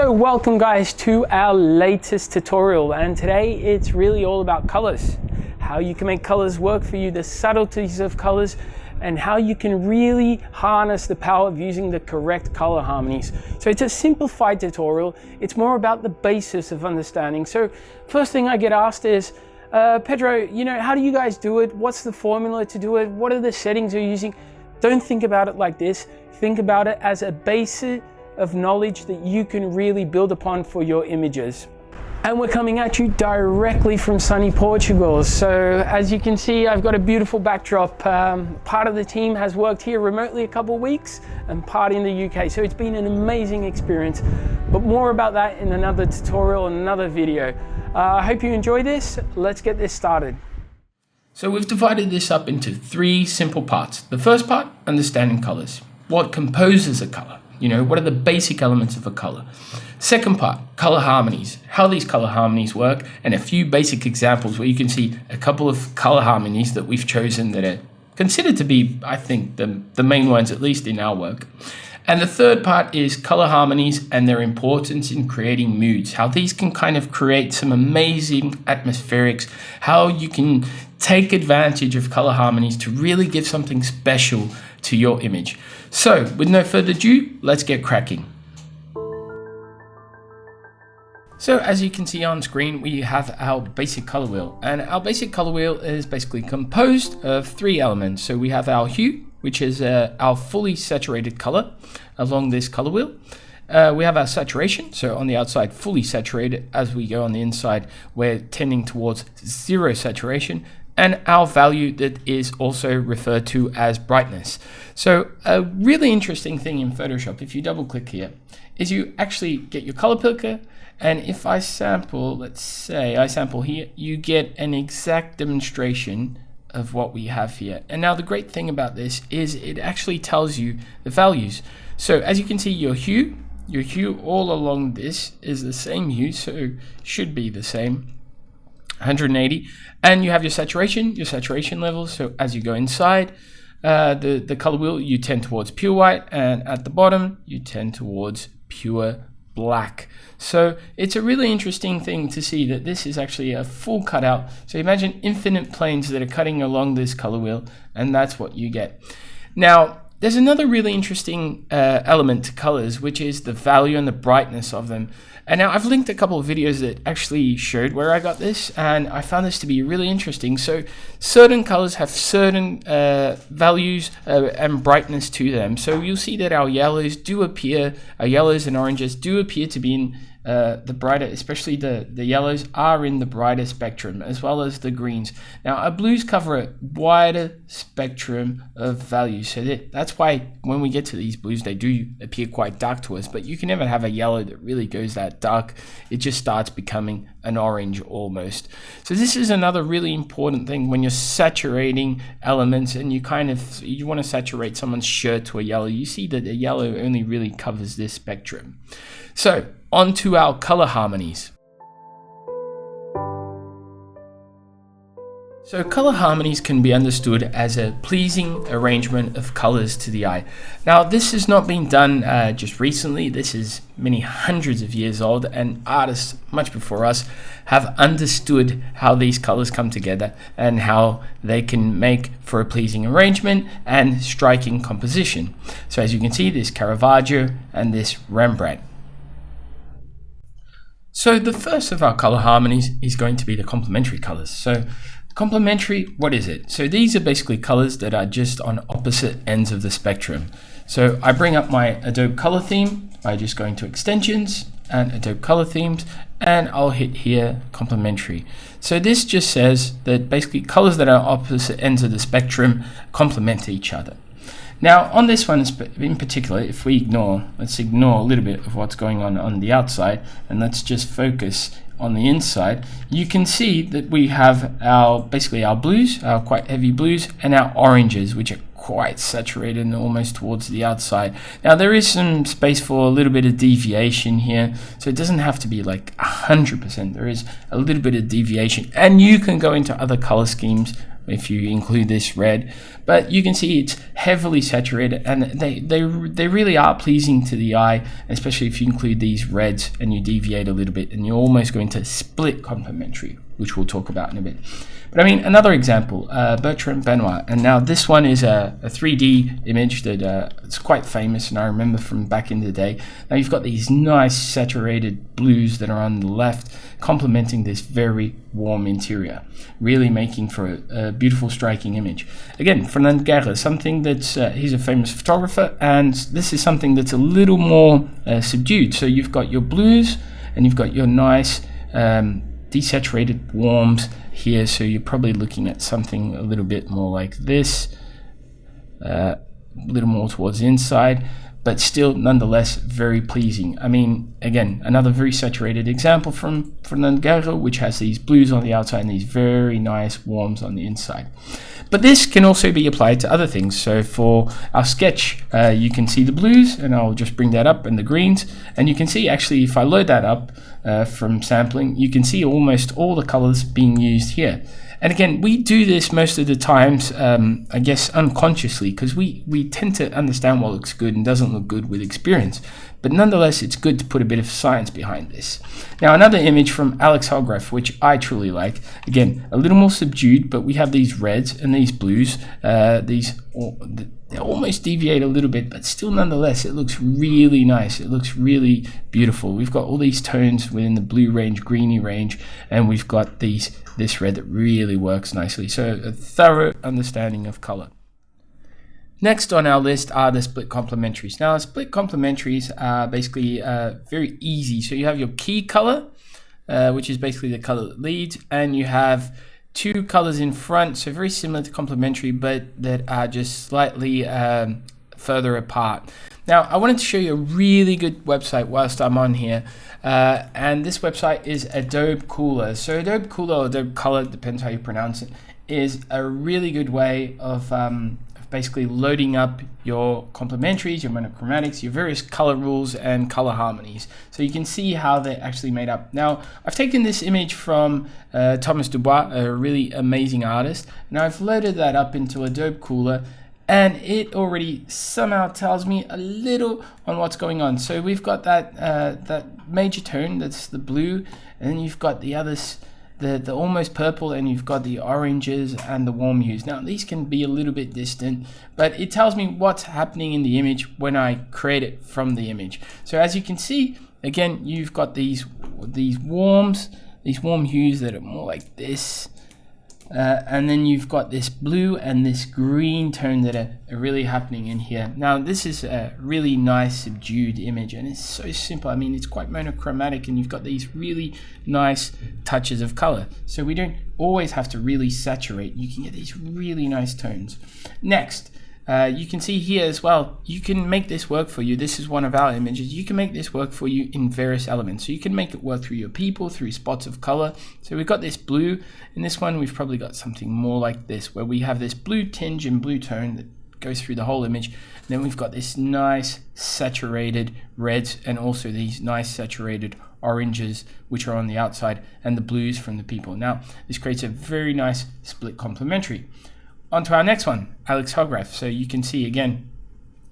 So welcome guys to our latest tutorial, and today it's really all about colors, how you can make colors work for you, the subtleties of colors, and how you can really harness the power of using the correct color harmonies. So it's a simplified tutorial. It's more about the basis of understanding. So first thing I get asked is, Pedro, how do you guys do it? What's the formula to do it? What are the settings you're using? Don't think about it like this. Think about it as a basis of knowledge that you can really build upon for your images. And we're coming at you directly from sunny Portugal. So as you can see, I've got a beautiful backdrop. Part of the team has worked here remotely a couple of weeks and part in the UK. So it's been an amazing experience, but more about that in another tutorial and another video. I hope you enjoy this. Let's get this started. So we've divided this up into three simple parts. The first part, understanding colors. What composes a color? What are the basic elements of a color? Second part, color harmonies, how these color harmonies work, and a few basic examples where you can see a couple of color harmonies that we've chosen that are considered to be, I think, the main ones, at least in our work. And the third part is color harmonies and their importance in creating moods, how these can kind of create some amazing atmospherics, how you can take advantage of color harmonies to really give something special to your image. So with no further ado, let's get cracking. So as you can see on screen, we have our basic color wheel, and our basic color wheel is basically composed of three elements. So we have our hue, which is our fully saturated color along this color wheel. We have our saturation, so on the outside fully saturated. As we go on the inside, we're tending towards zero saturation, and our value that is also referred to as brightness. So a really interesting thing in Photoshop, if you double click here, is you actually get your color picker, and if I sample, let's say I sample here, you get an exact demonstration of what we have here. And now the great thing about this is it actually tells you the values. So as you can see, your hue all along this is the same hue, so should be the same, 180. And you have your saturation levels. So as you go inside the color wheel, you tend towards pure white, and at the bottom you tend towards pure black. So it's a really interesting thing to see that this is actually a full cutout. So imagine infinite planes that are cutting along this color wheel, and that's what you get. Now there's another really interesting element to colors, which is the value and the brightness of them. And now I've linked a couple of videos that actually showed where I got this, and I found this to be really interesting. So certain colors have certain values and brightness to them. So you'll see that our yellows and oranges do appear to be in the brighter, especially the yellows are in the brighter spectrum, as well as the greens. Now our blues cover a wider spectrum of values, so that's why when we get to these blues, they do appear quite dark to us, but you can never have a yellow that really goes that dark. It just starts becoming an orange almost. So this is another really important thing when you're saturating elements, and you want to saturate someone's shirt to a yellow. You see that the yellow only really covers this spectrum. So on to our color harmonies. So color harmonies can be understood as a pleasing arrangement of colors to the eye. Now this has not been done just recently. This is many hundreds of years old, and artists much before us have understood how these colors come together and how they can make for a pleasing arrangement and striking composition. So as you can see, this Caravaggio and this Rembrandt. So the first of our color harmonies is going to be the complementary colors. So complementary, what is it? So these are basically colors that are just on opposite ends of the spectrum. So I bring up my Adobe Color Theme by just going to Extensions and Adobe Color Themes, and I'll hit here complementary. So this just says that basically colors that are opposite ends of the spectrum complement each other. Now on this one in particular, if we let's ignore a little bit of what's going on the outside, and let's just focus on the inside, you can see that we have basically our blues, our quite heavy blues, and our oranges, which are quite saturated and almost towards the outside. Now there is some space for a little bit of deviation here, so it doesn't have to be like 100%. There is a little bit of deviation, and you can go into other color schemes if you include this red, but you can see it's heavily saturated, and they really are pleasing to the eye, especially if you include these reds and you deviate a little bit, and you're almost going to split complementary, which we'll talk about in a bit. But I mean, another example, Bertrand Benoit, and now this one is a 3D image that it's quite famous, and I remember from back in the day. Now you've got these nice saturated blues that are on the left, complementing this very warm interior, really making for a beautiful, striking image. Again, Fernand Guerre, something that's, he's a famous photographer, and this is something that's a little more subdued. So you've got your blues, and you've got your nice desaturated warms here, so you're probably looking at something a little bit more like this, a little more towards the inside, but still nonetheless very pleasing. I mean, again, another very saturated example from Fernand Guerre, which has these blues on the outside and these very nice warms on the inside. But this can also be applied to other things. So for our sketch, you can see the blues, and I'll just bring that up, and the greens, and you can see actually if I load that up from sampling, you can see almost all the colors being used here. And again, we do this most of the times, I guess unconsciously, because we tend to understand what looks good and doesn't look good with experience. But nonetheless, it's good to put a bit of science behind this. Now, another image from Alex Hallgraf, which I truly like. Again, a little more subdued, but we have these reds and these blues. They almost deviate a little bit, but still nonetheless, it looks really nice. It looks really beautiful. We've got all these tones within the blue range, greeny range, and we've got this red that really works nicely. So a thorough understanding of color. Next on our list are the split complementaries. Now, split complementaries are basically very easy. So you have your key color, which is basically the color that leads, and you have two colors in front, so very similar to complementary, but that are just slightly further apart. Now, I wanted to show you a really good website whilst I'm on here, and this website is Adobe Colours. So Adobe Colour or Adobe Color, depends how you pronounce it, is a really good way of basically loading up your complementaries, your monochromatics, your various color rules and color harmonies. So you can see how they're actually made up. Now, I've taken this image from Thomas Dubois, a really amazing artist, and I've loaded that up into Adobe Colour, and it already somehow tells me a little on what's going on. So we've got that major tone, that's the blue, and then you've got the others, the almost purple, and you've got the oranges and the warm hues. Now these can be a little bit distant, but it tells me what's happening in the image when I create it from the image. So as you can see, again, you've got these warm hues that are more like this, and then you've got this blue and this green tone that are really happening in here. Now this is a really nice subdued image, and it's so simple. I mean, it's quite monochromatic, and you've got these really nice touches of color. So we don't always have to really saturate. You can get these really nice tones. Next, you can see here as well, you can make this work for you. This is one of our images. You can make this work for you in various elements. So you can make it work through your people, through spots of color. So we've got this blue. In this one, we've probably got something more like this, where we have this blue tinge and blue tone that goes through the whole image. And then we've got this nice saturated reds, and also these nice saturated oranges, which are on the outside, and the blues from the people. Now, this creates a very nice split complementary. On to our next one, Alex Hallgraf. So you can see again,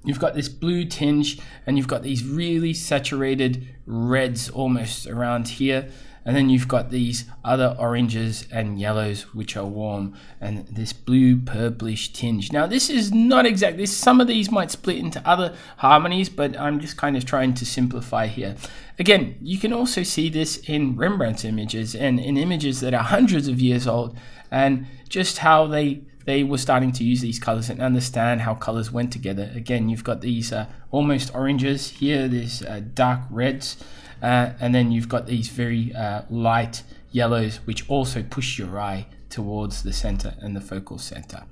you've got this blue tinge, and you've got these really saturated reds almost around here. And then you've got these other oranges and yellows, which are warm, and this blue purplish tinge. Now this is not exact. Some of these might split into other harmonies, but I'm just kind of trying to simplify here. Again, you can also see this in Rembrandt's images and in images that are hundreds of years old, and just how they were starting to use these colors and understand how colors went together. Again, you've got these almost oranges here, these dark reds, and then you've got these very light yellows, which also push your eye towards the center and the focal center.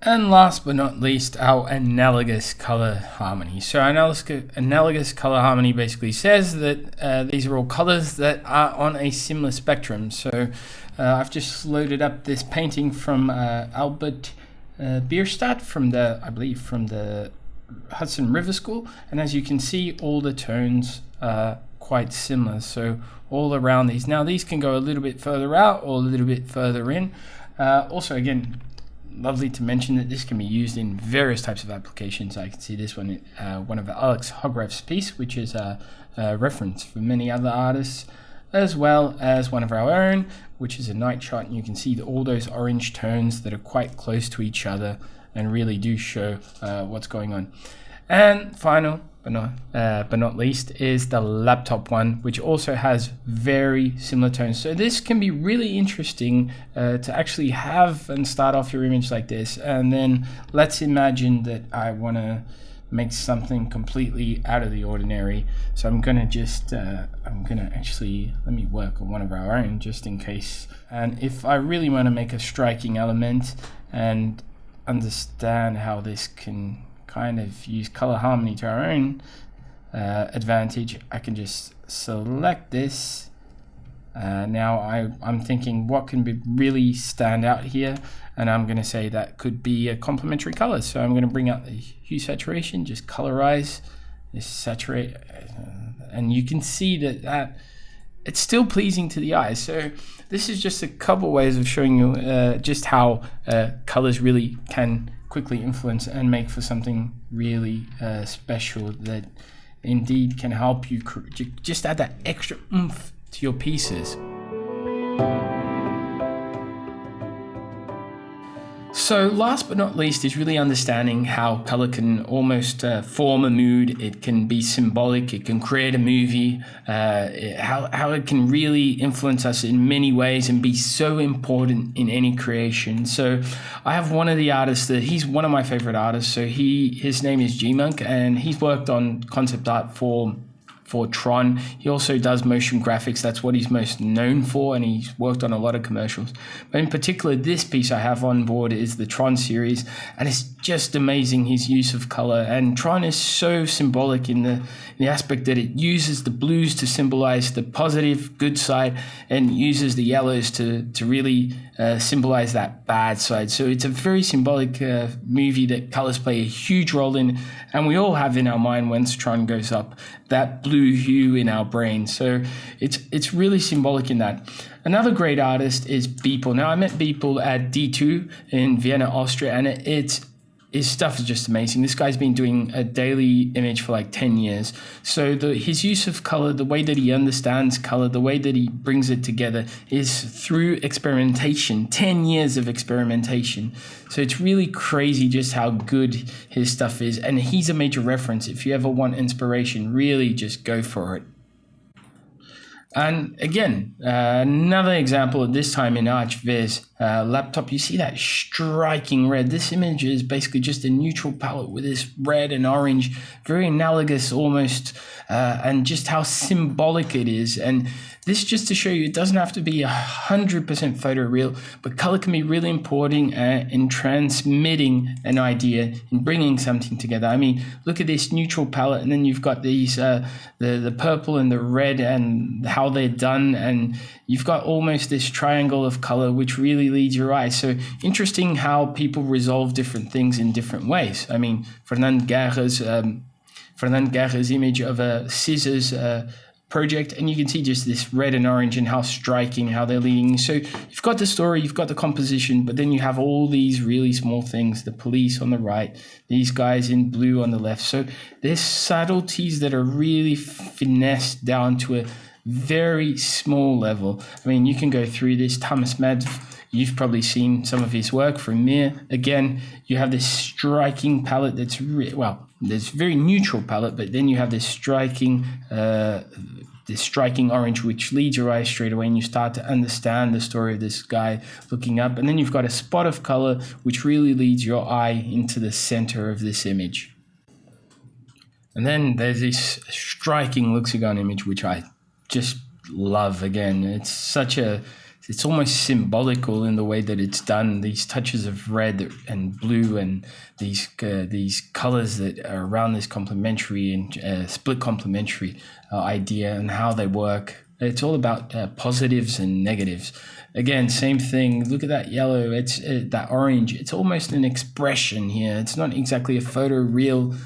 And last but not least, our analogous color harmony. So analogous color harmony basically says that these are all colors that are on a similar spectrum. So I've just loaded up this painting from Albert Bierstadt from the Hudson River School, and as you can see, all the tones are quite similar. So all around these. Now these can go a little bit further out or a little bit further in. Also, again, lovely to mention that this can be used in various types of applications. I can see this one, one of Alex Hogreff's piece, which is a reference for many other artists, as well as one of our own, which is a night shot, and you can see all those orange tones that are quite close to each other and really do show what's going on. And final, but not least, is the laptop one, which also has very similar tones. So this can be really interesting to actually have and start off your image like this. And then let's imagine that I want to make something completely out of the ordinary. So I'm gonna just, actually, let me work on one of our own just in case. And if I really want to make a striking element and understand how this can kind of use color harmony to our own advantage, I can just select this. Now I'm thinking what can really stand out here, and I'm going to say that could be a complementary color. So I'm going to bring out the hue saturation, just colorize this, saturate, and you can see that it's still pleasing to the eye. So this is just a couple ways of showing you just how colors really can quickly influence and make for something really special that indeed can help you just add that extra oomph to your pieces. So last but not least is really understanding how color can almost form a mood. It can be symbolic, it can create a movie, how it can really influence us in many ways and be so important in any creation. So I have one of the artists that he's one of my favorite artists. So his name is G-Monk, and he's worked on concept art for Tron. He also does motion graphics. That's what he's most known for, and he's worked on a lot of commercials. But in particular, this piece I have on board is the Tron series, and it's just amazing, his use of color. And Tron is so symbolic in the aspect that it uses the blues to symbolize the positive, good side, and uses the yellows to really symbolize that bad side. So it's a very symbolic movie that colors play a huge role in, and we all have in our mind once Tron goes up, that blue hue in our brain. So it's really symbolic in that. Another great artist is Beeple. Now I met Beeple at D2 in Vienna, Austria, and his stuff is just amazing. This guy's been doing a daily image for like 10 years. So his use of color, the way that he understands color, the way that he brings it together is through experimentation, 10 years of experimentation. So it's really crazy just how good his stuff is. And he's a major reference. If you ever want inspiration, really just go for it. And again, another example of this time in archviz laptop, you see that striking red. This image is basically just a neutral palette with this red and orange, very analogous almost, and just how symbolic it is. And this just to show you, it doesn't have to be 100% photoreal, but color can be really important in transmitting an idea, in bringing something together. I mean, look at this neutral palette, and then you've got these, the purple and the red and how they're done, and you've got almost this triangle of color which really leads your eye. So interesting how people resolve different things in different ways. I mean, Fernand Guerre's image of a scissors project, and you can see just this red and orange and how striking, how they're leading. So you've got the story, you've got the composition, but then you have all these really small things, the police on the right, these guys in blue on the left. So there's subtleties that are really finessed down to a very small level. I mean, you can go through this. Thomas Madv, you've probably seen some of his work from Mir. Again, you have this striking palette that's there's very neutral palette, but then you have this striking orange which leads your eye straight away, and you start to understand the story of this guy looking up. And then you've got a spot of color which really leads your eye into the center of this image. And then there's this striking Luxagon image which I just love. Again, it's almost symbolical in the way that it's done. These touches of red and blue and these colors that are around this complementary and split complementary idea and how they work. It's all about positives and negatives. Again, same thing. Look at that yellow. It's that orange. It's almost an expression here. It's not exactly a photoreal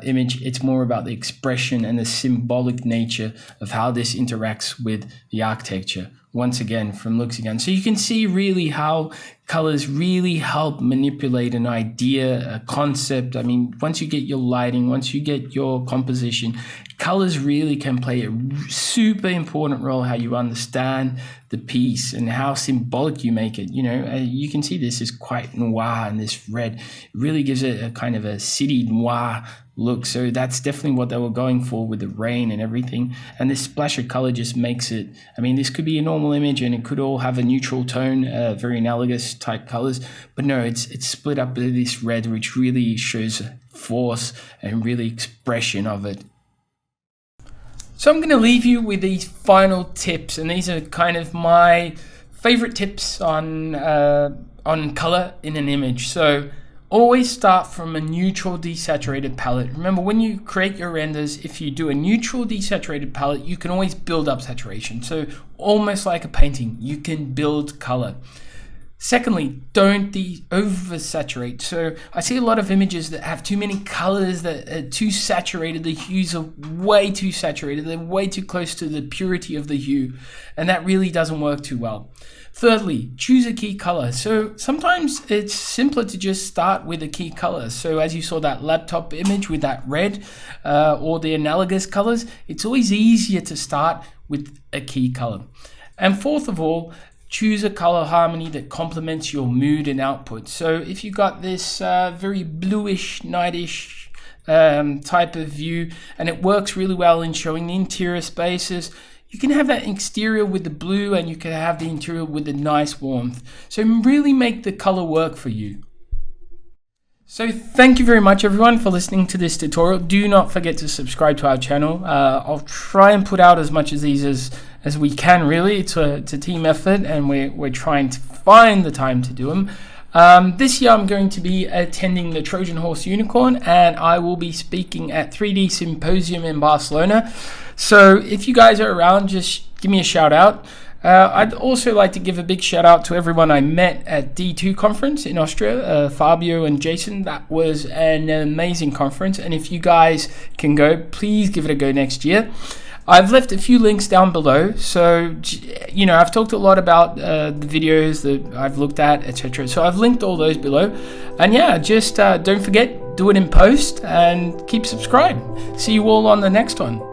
image. It's more about the expression and the symbolic nature of how this interacts with the architecture. Once again, from Luxagon. So you can see really how colors really help manipulate an idea, a concept. I mean, once you get your lighting, once you get your composition, colors really can play a super important role how you understand the piece and how symbolic you make it. You know, you can see this is quite noir, and this red really gives it a kind of a city noir look. So that's definitely what they were going for with the rain and everything. And this splash of color just makes it, I mean, this could be a normal image and it could all have a neutral tone, very analogous type colors, but no, it's split up with this red, which really shows force and really expression of it. So I'm going to leave you with these final tips, and these are kind of my favorite tips on color in an image. So always start from a neutral desaturated palette. Remember, when you create your renders, if you do a neutral desaturated palette, you can always build up saturation. So almost like a painting, you can build color. Secondly, don't oversaturate. So I see a lot of images that have too many colors, that are too saturated. The hues are way too saturated. They're way too close to the purity of the hue, and that really doesn't work too well. Thirdly, choose a key color. So sometimes it's simpler to just start with a key color. So as you saw that laptop image with that red or the analogous colors, it's always easier to start with a key color. And fourth of all, choose a color harmony that complements your mood and output. So if you got this very bluish, nightish type of view, and it works really well in showing the interior spaces, you can have that exterior with the blue, and you can have the interior with the nice warmth. So really make the color work for you. So thank you very much everyone for listening to this tutorial. Do not forget to subscribe to our channel. I'll try and put out as much of these as we can, really. It's a team effort, and we're trying to find the time to do them. This year I'm going to be attending the Trojan Horse Unicorn, and I will be speaking at 3D Symposium in Barcelona. So if you guys are around, just give me a shout out. I'd also like to give a big shout out to everyone I met at D2 conference in Austria, Fabio and Jason. That was an amazing conference, and if you guys can go, please give it a go next year. I've left a few links down below, so you know, I've talked a lot about the videos that I've looked at, etc. So I've linked all those below, and yeah, just don't forget, do it in post and keep subscribed. See you all on the next one.